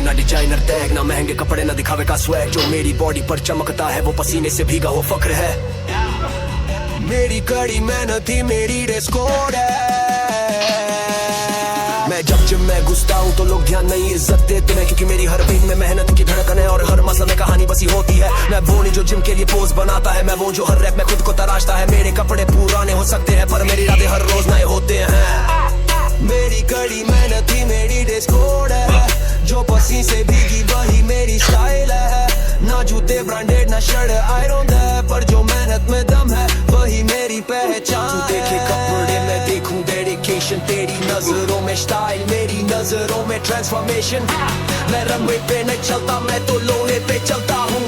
ना designer tag, ना महंगे कपड़े, ना दिखावे का स्वैग। जो मेरी बॉडी पर चमकता है वो पसीने से भीगा वो फख्र है। मेरी कड़ी मेहनत ही मेरी ड्रेस कोड है। मैं जब जिम में घुसता हूँ तो लोग ध्यान नहीं इज्जत देते हैं, क्योंकि मेरी हर बीट में मेहनत की धड़कन है और हर मसल में कहानी बसी होती है। मैं वो नहीं जो जिम के लिए पोज बनाता है, मैं वो जो हर रैप में खुद को तराशता है। मेरे कपड़े पुराने हो सकते हैं पर मेरे इरादे हर रोज नए होते हैं। मेरी कड़ी मेहनत ही मेरी ड्रेस कोड है, जो पसीने से भीगी वही मेरी स्टाइल है। ना जूते ब्रांडेड ना शर्ट आयरन है, पर जो मेहनत में दम है वही मेरी पहचान। तू देखे कपड़े मैं देखूं डेडिकेशन, तेरी नजरों में स्टाइल मेरी नजरों में ट्रांसफॉर्मेशन। मैं रनवे पे नहीं चलता, मैं तो लोहे पे चलता हूँ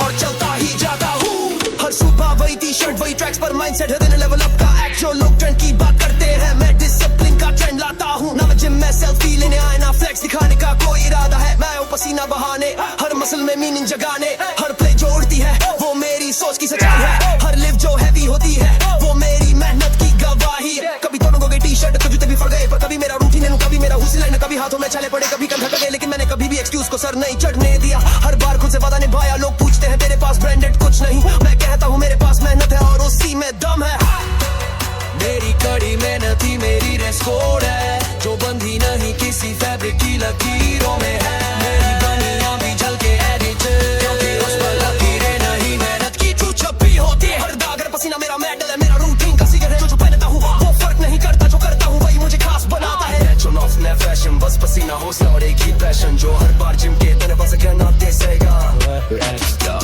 और चलता ही जाता हूँ। हर सुबह वही टी शर्ट वही ट्रैक्स पर माइंडसेट है दिन लेवल अप का एक्ट। जो लोग ट्रेंड की बात करते हैं मैं डिसिप्लिन का ट्रेंड लाता हूँ। ना मैं जिम में सेल्फी लेने आए ना फ्लेक्स दिखाने का कोई इरादा है। मैं पसीना बहाने हर मसल में मीनिंग जगाने, हर प्ले जो उड़ती है वो मेरी सोच की सच्चाई है। हर लिफ्ट जो हैवी होती है वो मेरी मेहनत की गवाही है। कभी दोनों को गई टी शर्ट तो जूते भी फट गए, पर कभी मेरा रूटीन है, कभी मेरा हुस्न, कभी हाथों में छाले पड़े, कभी कंधा गए, लेकिन मैंने कभी भी एक्सक्यूज को सर नहीं चढ़ने दिया। हर बार खुद से वादा निभाया। लोग पूछते हैं तेरे पास ब्रांडेड कुछ नहीं, मैं कहता हूँ मेरे पास मेहनत है और उसी में दम है। मेरी कड़ी मेहनत ही मेरी ड्रेस कोड है, जो बंधी नहीं किसी फैब्रिक की लकीरों में है। मेरी बनियां भी झलके एडिटेड, क्योंकि उस पर लकीरें नहीं मेहनत की जो छपी होती है। हर दाग हर पसीना मेरा मेडल है, मेरा रूटीन का सीक्रेट है। जो पहनता हूँ वो फर्क नहीं करता, जो करता हूँ वही मुझे खास बनाता है। नेचुरल ऑफ ने फैशन, बस पसीना हौसला और एक ही पैशन, जो हर बार जिम के तेरे बस कहना देगा।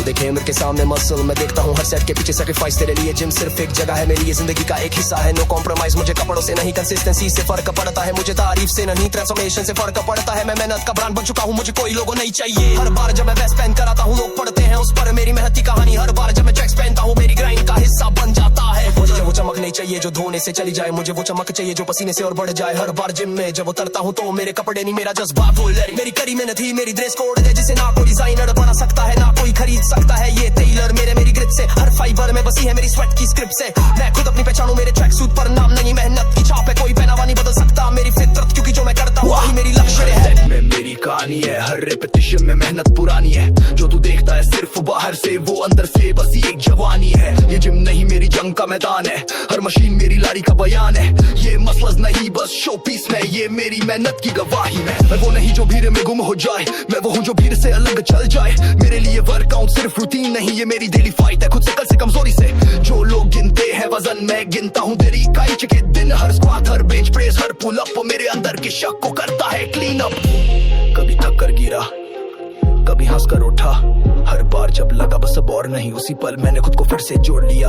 देखे उम्र के सामने मसल, मैं देखता हूँ हर सेट के पीछे सैक्रिफाइस। तेरे लिए जिम सिर्फ एक जगह है, मेरी ये जिंदगी का एक हिस्सा है। नो कॉम्प्रोमाइज, मुझे कपड़ों से नहीं कंसिस्टेंसी से फर्क पड़ता है। मुझे तारीफ से नहीं ट्रांसफॉर्मेशन से फर्क पड़ता है। मैं मेहनत का ब्रांड बन चुका हूँ, मुझे कोई लोगो नहीं चाहिए। हर बार जब मैं वेस्ट पहन कर आता हूँ लोग पढ़ते हैं उस पर मेरी मेहनत की कहानी। हर बार जब मैं ट्रैक्स पहनता हूँ मेरी ग्राइंड का हिस्सा बन जाता है। मुझे वो चमक नहीं चाहिए जो धोने से चली जाए, मुझे वो चमक चाहिए जो पसीने से और बढ़ जाए। हर बार जिम में जब उतरता हूँ तो मेरे कपड़े नहीं मेरा जज्बा बोल रही। मेरी कड़ी मेहनत ही मेरी ड्रेस कोड है, जिसे ना कोई डिजाइनर बना सकता है ना कोई खरीद सकता है। ये टेलर मेरी ग्रिप से, हर फाइबर में बसी है मेरी स्वेट की स्क्रिप्ट से। मैं खुद अपनी पहचानूं, मेरे ट्रैक सूट पर नाम नहीं मेहनत की छाप है। कोई पहनावा नहीं बदल सकता मेरी फितरत, क्योंकि जो मैं करता हूँ वही मेरी लक्ष्य है। में मेरी कहानी है, हर रेपिटेशन में मेहनत पुरानी है। जो तू देखता है सिर्फ बाहर से वो अंदर से बस एक जवानी है। ये जिम नहीं मेरी जंग का मैदान है, हर मशीन मेरी लारी का बयान है। ये मसलस नहीं बस शो पीस में, ये मेरी मेहनत की गवाही में। मैं वो नहीं जो भीड़ में गुम हो जाए, मैं वो हूँ जो भीड़ से अलग चल जाए। मेरे लिए वर्कआउट सिर्फ रूटीन नहीं, ये मेरी डेली फाइट है खुद से कल से कमजोरी से। जो लोग गिनते हैं वजन मैं गिनता हूँ तेरी इकाई के दिन। हर स्क्वाट हर बेंच प्रेस हर पुल अप मेरे अंदर के शक को करता है क्लीन अप। कभी थक कर गिरा कभी हंस कर उठा, हर बार जब लगा बस अब और नहीं, उसी पल मैंने खुद को फिर से जोड़ लिया।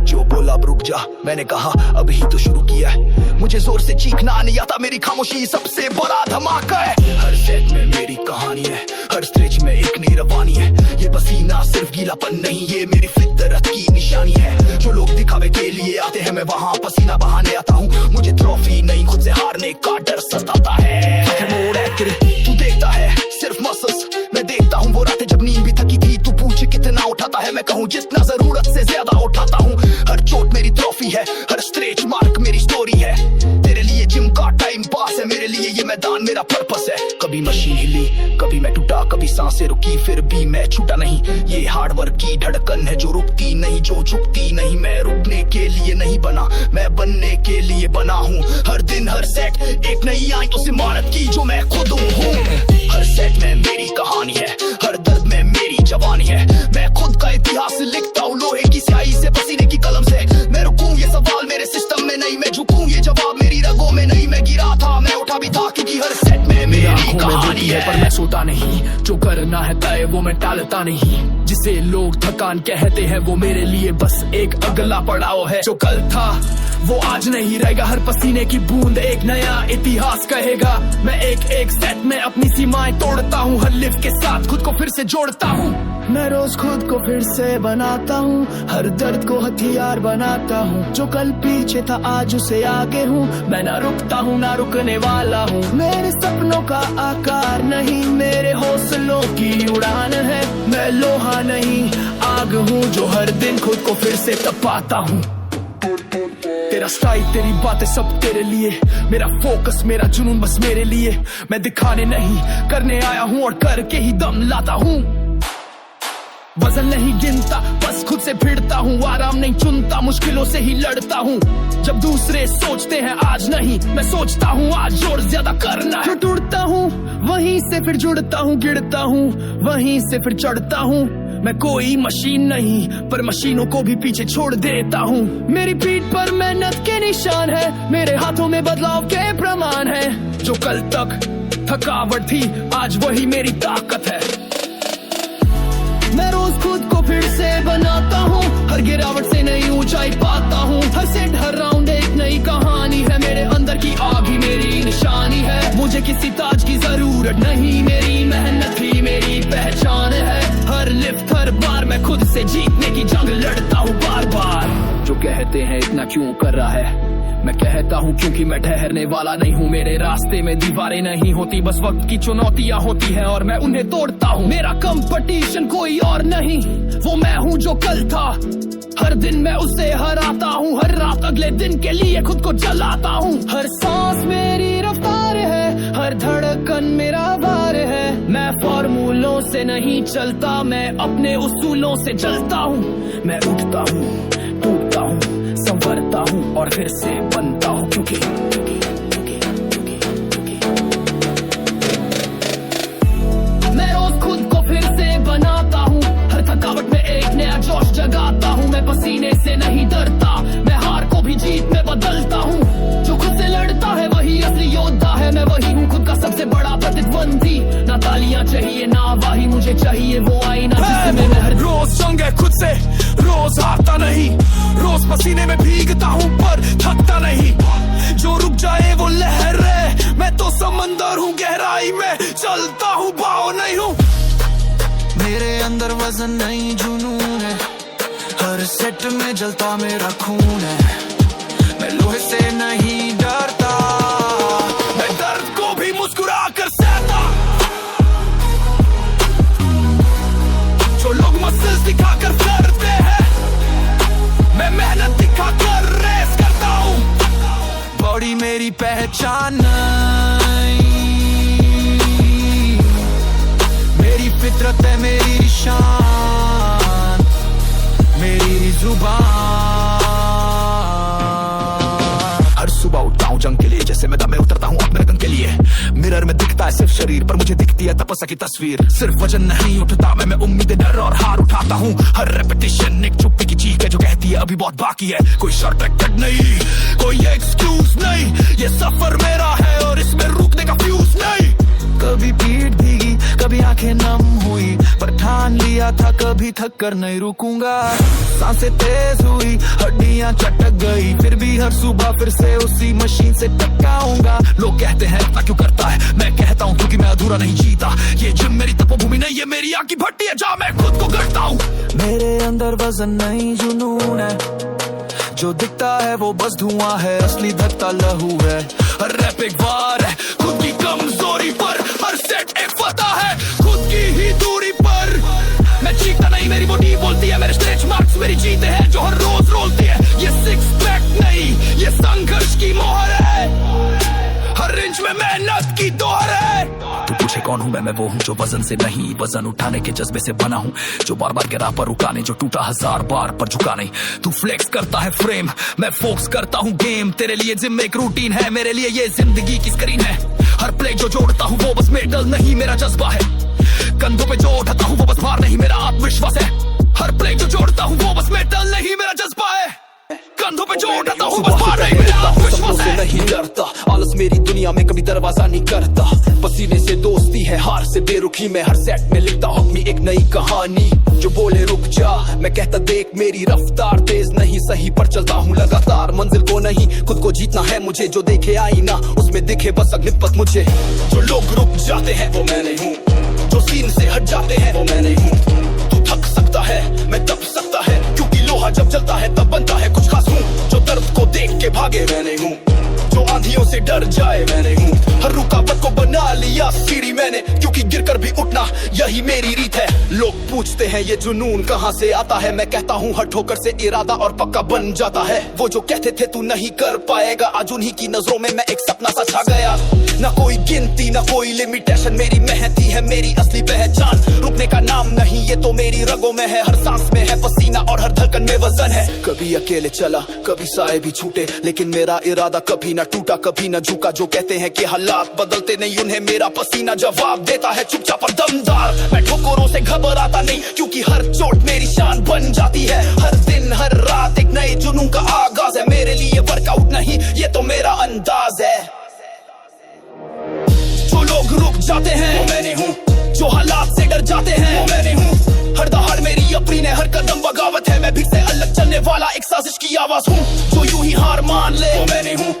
जो बोला अब रुक जा, मैंने कहा अभी तो शुरू किया है। मुझे जोर से चीखना नहीं आता, मेरी खामोशी सबसे बड़ा धमाका है। हर सेट में मेरी कहानी है, हर स्टेज में एक नई रवानी है। ये पसीना सिर्फ गीलापन नहीं, ये मेरी फितरत की निशानी है। जो लोग दिखावे के लिए आते हैं मैं वहाँ पसीना बहाने आता हूँ। मुझे ट्रॉफी नहीं खुद से हारने का डर सताता है। तू देखता है सिर्फ मसल्स, मैं देखता हूँ वो रातें जब नींद भी थकी थी। तू पूछे कितना उठाता है, मैं कहूँ जितना जरूरत से ज्यादा उठाता हूँ। हर चोट मेरी ट्रॉफी है, हर स्ट्रेच मार्क मेरी स्टोरी है। तेरे लिए जिम का टाइम पास है, मेरे लिए ये मैदान मेरा पर्पस है। कभी मशीन हिली कभी मैं टूटा, कभी सांसें रुकी फिर भी मैं छूटा नहीं। ये हार्ड वर्क की धड़कन है जो रुकती नहीं, जो झुकती नहीं। मैं रुकने के लिए नहीं बना, मैं बनने के लिए बना हूँ। हर दिन हर सेट एक नई आई उस इमारत की जो मैं खुद हूँ। हर सेट में मेरी कहानी है, हर दर्द में मेरी जवानी है। मैं खुद का इतिहास लिखता हूँ लोहे की स्याही से, पसीने की कलम से। मैं रुकूं ये सवाल मेरे सिस्टम में नहीं, मैं झुकूं ये जवाब मेरी रगों में नहीं। मैं गिरा था मैं उठा भी था, क्योंकि हर सेट में मेरी कहानी है। पर मैं सोता नहीं, जो करना है तय वो मैं टालता नहीं। जिसे लोग थकान कहते हैं वो मेरे लिए बस एक अगला पड़ाव है। जो कल था वो आज नहीं रहेगा, हर पसीने की बूंद एक नया इतिहास कहेगा। मैं एक एक सेट में अपनी सीमाएं तोड़ता हूँ, हर लिफ्ट के साथ खुद को फिर से जोड़ता हूँ। मैं रोज खुद को फिर से बनाता हूँ, हर दर्द को हथियार बनाता हूँ। जो कल पीछे था आज उसे आगे हूँ, मैं ना रुकता हूँ ना रुकने वाला हूँ। मेरे सपनों का आकार नहीं, मेरे हौसलों की उड़ान है। मैं लोहा नहीं आग हूँ, जो हर दिन खुद को फिर से तपाता हूँ। तेरा स्टाइल तेरी बातें सब तेरे लिए, मेरा फोकस मेरा जुनून बस मेरे लिए। मैं दिखाने नहीं करने आया हूँ और करके ही दम लाता हूँ। वजन नहीं गिनता बस खुद से भिड़ता हूँ, आराम नहीं चुनता मुश्किलों से ही लड़ता हूँ। जब दूसरे सोचते हैं आज नहीं, मैं सोचता हूँ आज जोर ज्यादा करना है। जो टूटता हूँ वहीं से फिर जुड़ता हूँ, गिरता हूँ वहीं से फिर चढ़ता हूँ। मैं कोई मशीन नहीं पर मशीनों को भी पीछे छोड़ देता हूँ। मेरी पीठ पर मेहनत के निशान है, मेरे हाथों में बदलाव के प्रमाण है। जो कल तक थकावट थी आज वही मेरी ताकत है। मैं रोज खुद को फिर से बनाता हूँ, हर गिरावट से नई ऊंचाई पाता हूँ। हर सेट हर राउंड एक नई कहानी है, मेरे अंदर की आग ही मेरी निशानी है। मुझे किसी ताज की जरूरत नहीं, मेरी मेहनत ही मेरी पहचान है। हर लिफ्ट हर बार मैं खुद से जीतने की जंग लड़ता हूँ बार बार। जो कहते हैं इतना क्यों कर रहा है, मैं कहता हूँ क्योंकि मैं ठहरने वाला नहीं हूँ। मेरे रास्ते में दीवारें नहीं होती, बस वक्त की चुनौतियाँ होती हैं और मैं उन्हें तोड़ता हूँ। मेरा कंपटीशन कोई और नहीं, वो मैं हूँ जो कल था। हर दिन मैं उसे हराता हूँ, हर रात अगले दिन के लिए खुद को जलाता हूँ। हर सांस मेरी रफ्तार है, हर धड़कन मेरा वार है। मैं फॉर्मूलों से नहीं चलता, मैं अपने उसूलों से चलता हूँ। मैं उठता हूँ टूटता हूँ संवरता हूँ और फिर से बनता हूँ, क्योंकि मैं रोज खुद को फिर से बनाता हूँ। हर थकावट में एक नया जोश जगाता हूँ। मैं पसीने से नहीं डरता, मैं हार को भी जीत में बदलता हूँ। जो खुद से लड़ता है वही असली योद्धा है, मैं वही हूँ खुद का सबसे बड़ा प्रतिद्वंदी। ना तालियां चाहिए ना वाही, मुझे चाहिए वो आईना जिसमें मैं हर रोज जंग है खुद से, रोज हारता नहीं। रोज पसीने में भीगता हूँ पर थकता नहीं। जो रुक जाए वो लहर है, मैं तो समंदर हूँ गहराई में चलता हूँ, भाव नहीं हूँ। मेरे अंदर वजन नहीं जुनून है, हर सेट में जलता मेरा खून है। मैं लोहे से नहीं डरता, मैं दर्द को भी मुस्कुरा कर सहता। जो लोग मसल्स दिखा कर डरते हैं, मैं मेहनत दिखा कर रेस करता हूँ। बॉडी मेरी पहचान नहीं, मेरी फितरत है मेरी शान, मेरी जुबान। हर सुबह उठता हूँ जंग के लिए, जैसे मैदान में उतरता हूँ अपने रंग के लिए। मिरर में दिखता है सिर्फ शरीर, पर मुझे दिखती है तपस्या की तस्वीर। सिर्फ वजन नहीं उठता मैं उम्मीद डर और हार उठाता हूँ। हर रेपिटेशन एक चुप्पी की चीख है जो कहती है अभी बहुत बाकी है। कोई शॉर्टकट नहीं, कोई एक्सक्यूज नहीं, ये सफर मेरा है और इसमें रुकने का फ्यूज नहीं। कभी पीठ भीगी कभी आंखें नम हुई, पर ठान लिया था कभी थक कर नहीं रुकूंगा। सांसें तेज हुई हड्डियां चटक गई, फिर भी हर सुबह फिर से उसी मशीन से टकराऊंगा। लोग कहते हैं इतना क्यों करता है, मैं कहता हूँ क्योंकि मैं अधूरा नहीं जीता। ये जिम मेरी तपोभूमि नहीं, ये मेरी आग की भट्टी है जहाँ मैं खुद को गढ़ता हूँ। मेरे अंदर वजन नहीं जुनून है, जो दिखता है वो बस धुआं है, असली धकता लहू है। हर रैप एक वार है खुद की कमजोरी पर, हर सेट एक फतह है खुद की ही दूरी पर। मैं चीखता नहीं मेरी बॉडी बोलती है, मेरे स्ट्रेच मार्क्स मेरी जीते हैं जो हर रोज रोलती है। ये सिक्स पैक नहीं, ये संघर्ष की मोहर है, हर इंच में मेहनत की दोहर है। तू पूछे कौन हूँ मैं वो हूँ जो वजन से नहीं वजन उठाने के जज्बे से बना हूँ। जो बार बार गिरा पर रुका नहीं, जो टूटा 1000 बार पर झुका नहीं। तू फ्लेक्स करता है फ्रेम, मैं फोक्स करता हूँ गेम। तेरे लिए जिम एक रूटीन है, मेरे लिए ये जिंदगी की स्क्रीन है। हर प्ले जो जोड़ता हूँ वो बस मेडल नहीं मेरा जज्बा है। कंधों पे जो उठाता हूँ वो बस भार नहीं मेरा आत्मविश्वास है। हर प्ले जो जोड़ता हूँ वो बस मेडल नहीं मेरा जज्बा है। कंधों पे जो उठाता हूँ बस भार नहीं मेरा आत्मविश्वास है। नहीं डरता, आलस मेरी दुनिया में कभी दरवाजा नहीं करता। पसीने से दोस्ती है, हार से बेरुखी में हर सेट में लिखता हूँ अपनी एक नई कहानी। जो बोले रुक जा, मैं कहता देख मेरी रफ्तार तेज नहीं सही पर चलता हूँ लगातार। मंजिल को नहीं खुद को जीतना है मुझे, जो देखे आईना उसमें दिखे बस अग्निपथ मुझे। जो लोग रुक जाते हैं वो मैं नहीं हूँ, जो सीन से हट जाते हैं वो मैं नहीं हूँ। तू थक सकता है मैं दब सकता है, क्योंकि लोहा जब जलता है तब बनता है कुछ खास हूँ। जो दर्द को देख के भागे मैं नहीं हूँ, जो आंधियों से डर जाए मैं नहीं हूँ। हर रुकावट को बना लिया सीढ़ी मैंने, क्योंकि गिरकर भी उठना यही मेरी रीत है। लोग पूछते हैं ये जुनून कहाँ से आता है, मैं कहता हूँ हर ठोकर से इरादा और पक्का बन जाता है। वो जो कहते थे तू नहीं कर पाएगा, आज उन्हीं की नजरों में मैं एक सपना सा छा गया। ना कोई गिनती ना कोई लिमिटेशन, मेरी मेहनती है मेरी असली पहचान। रुकने का नाम नहीं ये तो मेरी रगों में है, हर सांस में है पसीना और हर धड़कन में वजन है। कभी अकेले चला कभी साए भी छूटे, लेकिन मेरा इरादा कभी ना टूटा कभी ना झुका। जो कहते हैं कि हालात बदलते नहीं, उन्हें मेरा पसीना जवाब देता है चुपचाप और दमदार। मैं ठोकरों से घबराता नहीं, क्योंकि हर चोट मेरी शान बन जाती है। हर दिन हर रात एक नए जुनून का आगाज है, मेरे लिए वर्कआउट नहीं ये तो मेरा अंदाज है। जो लोग रुक जाते हैं वो मैंने हूँ, जो हालात से डर जाते हैं वो मैंने हूँ। हर दहाड़ मेरी अपनी ने, हर कदम बगावत है, मैं भी से अलग चलने वाला एक साजिश की आवाज हूँ। जो यूं ही हार मान ले वो मैंने हूँ,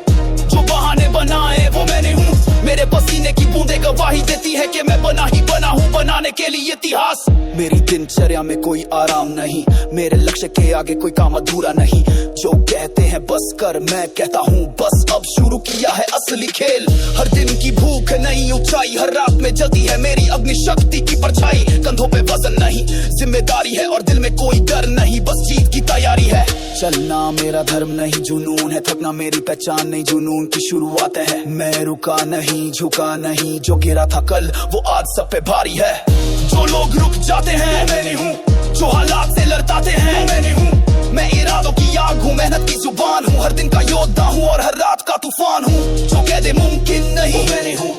जो बहाने बनाए वो मैंने हूँ। मेरे पसीने की बूंदें गवाही देती है कि मैं बना ही बना हूँ बनाने के लिए इतिहास। मेरी दिनचर्या में कोई आराम नहीं, मेरे लक्ष्य के आगे कोई काम अधूरा नहीं। जो कहते हैं बस कर, मैं कहता हूँ बस अब शुरू किया है असली खेल। हर दिन की भूख नई ऊंचाई, हर रात में जलती है मेरी अग्नि शक्ति की परछाई। कंधों पे वजन नहीं जिम्मेदारी है, और दिल में कोई डर नहीं बस जीत की तैयारी है। चलना मेरा धर्म नहीं जुनून है, थकना मेरी पहचान नहीं जुनून की शुरुआत है। मैं रुका नहीं झुका नहीं, जो गिरा था कल वो आज सब पे भारी है। जो लोग रुक जाते हैं मैंने हूँ, जो हालात से लड़ताते हैं मैंने हूँ। मैं इरादों की आग हूँ, मेहनत की जुबान हूँ, हर दिन का योद्धा हूँ और हर रात का तूफान हूँ। जो कह दे मुमकिन नहीं मैंने हूँ,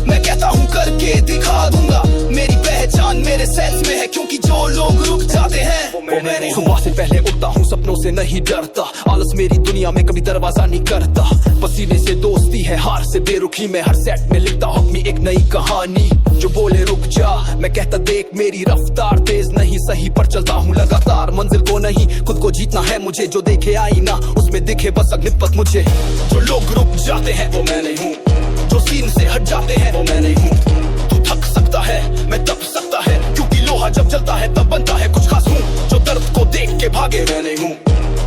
मैं कहता हूँ करके दिखा दूंगा। मेरी पहचान मेरे सेंस में है, क्योंकि जो लोग रुक जाते हैं वो मैंने। सुबह से पहले उठता हूँ, सपनों से नहीं डरता। आलस मेरी दुनिया में कभी दरवाजा नहीं करता। पसीने से दोस्ती है, हार से बेरुखी में हर सेट में लिखता हूँ अपनी एक नई कहानी। जो बोले रुक जा, मैं कहता देख मेरी रफ्तार तेज नहीं सही पर चलता हूँ लगातार। मंजिल को नहीं खुद को जीतना है मुझे, जो देखे आईना उसमें दिखे बस अग्निपथ मुझे। जो लोग रुक जाते हैं वो मैंने हूँ, जो सीन से हट जाते हैं वो मैंने हूँ। तू थक सकता है मैं तप सकता है, क्योंकि लोहा जब जलता है तब बनता है कुछ खास हूँ। जो दर्द को देख के भागे मैंने हूँ,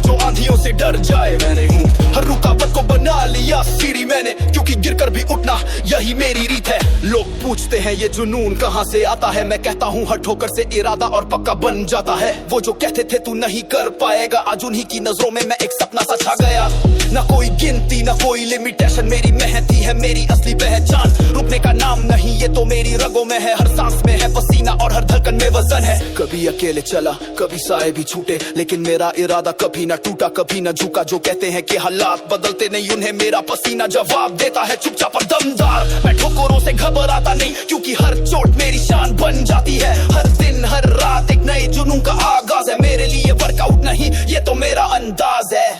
जो आंधियों से डर जाए मैंने हूँ। हर रुकावट को बना लिया सीढ़ी मैंने, क्योंकि गिरकर भी उठना यही मेरी रीत है। लोग पूछते हैं ये जुनून कहाँ से आता है, मैं कहता हूँ हर ठोकर से इरादा और पक्का बन जाता है। वो जो कहते थे तू नहीं कर पाएगा, आज उन्हीं की नजरों में मैं एक सपना सा छा गया। ना कोई गिनती ना कोई लिमिटेशन, मेरी मेहनती है मेरी असली पहचान। रुकने का नाम नहीं ये तो मेरी रगों में है, हर सांस में है पसीना और हर धड़कन में वजन है। कभी अकेले चला कभी साए भी छूटे, लेकिन मेरा इरादा कभी ना टूटा कभी ना झुका। जो कहते हैं कि हालात बदलते नहीं, उन्हें मेरा पसीना जवाब देता है चुपचाप और दमदार। मैं ठोकरों से घबराता नहीं, क्योंकि हर चोट मेरी शान बन जाती है। हर दिन हर रात एक नए जुनून का आगाज है, मेरे लिए वर्कआउट नहीं ये तो मेरा अंदाज है।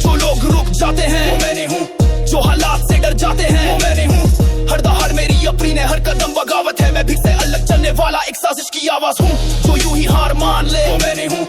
जो लोग रुक जाते हैं वो मैंने हूँ, जो हालात से डर जाते हैं वो मैंने हूँ। हर दहाड़ मेरी अपनी ने, हर कदम बगावत है, मैं भी से अलग चलने वाला एक साजिश की आवाज हूँ। जो यूं ही हार मान ले वो मैंने हूँ,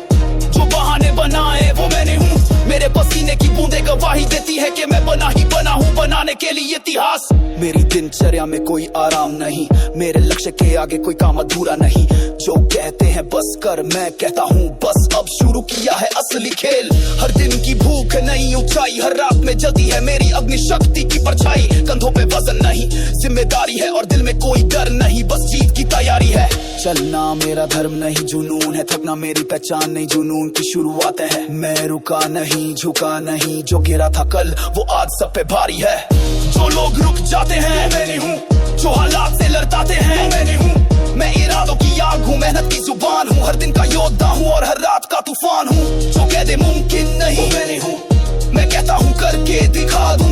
जो बहाने बनाए वो मैंने हूँ। मेरे पसीने की बूंदें गवाही देती है कि मैं बना ही बना हूँ बनाने के लिए इतिहास। मेरी दिनचर्या में कोई आराम नहीं, मेरे लक्ष्य के आगे कोई काम अधूरा नहीं। जो कहते हैं बस कर, मैं कहता हूँ बस अब शुरू किया है असली खेल। हर दिन की भूख नई ऊंचाई, हर रात में जलती है मेरी अग्नि शक्ति की परछाई। कंधों पे वजन नहीं जिम्मेदारी है, और दिल में कोई डर नहीं बस जीत की तैयारी है। चलना मेरा धर्म नहीं जुनून है, थकना मेरी पहचान नहीं जुनून की शुरुआत है। मैं रुका नहीं झुका नहीं, जो गिरा था कल वो आज सब पे भारी है। जो लोग रुक जाते हैं मैंने हूँ, जो हालात से लड़ताते हैं मैंने हूँ। मैं इरादों की आग हूँ, मेहनत की जुबान हूँ, हर दिन का योद्धा हूँ और हर रात का तूफान हूँ। जो कह दे मुमकिन नहीं मैंने हूँ, मैं कहता हूँ करके दिखा दूं।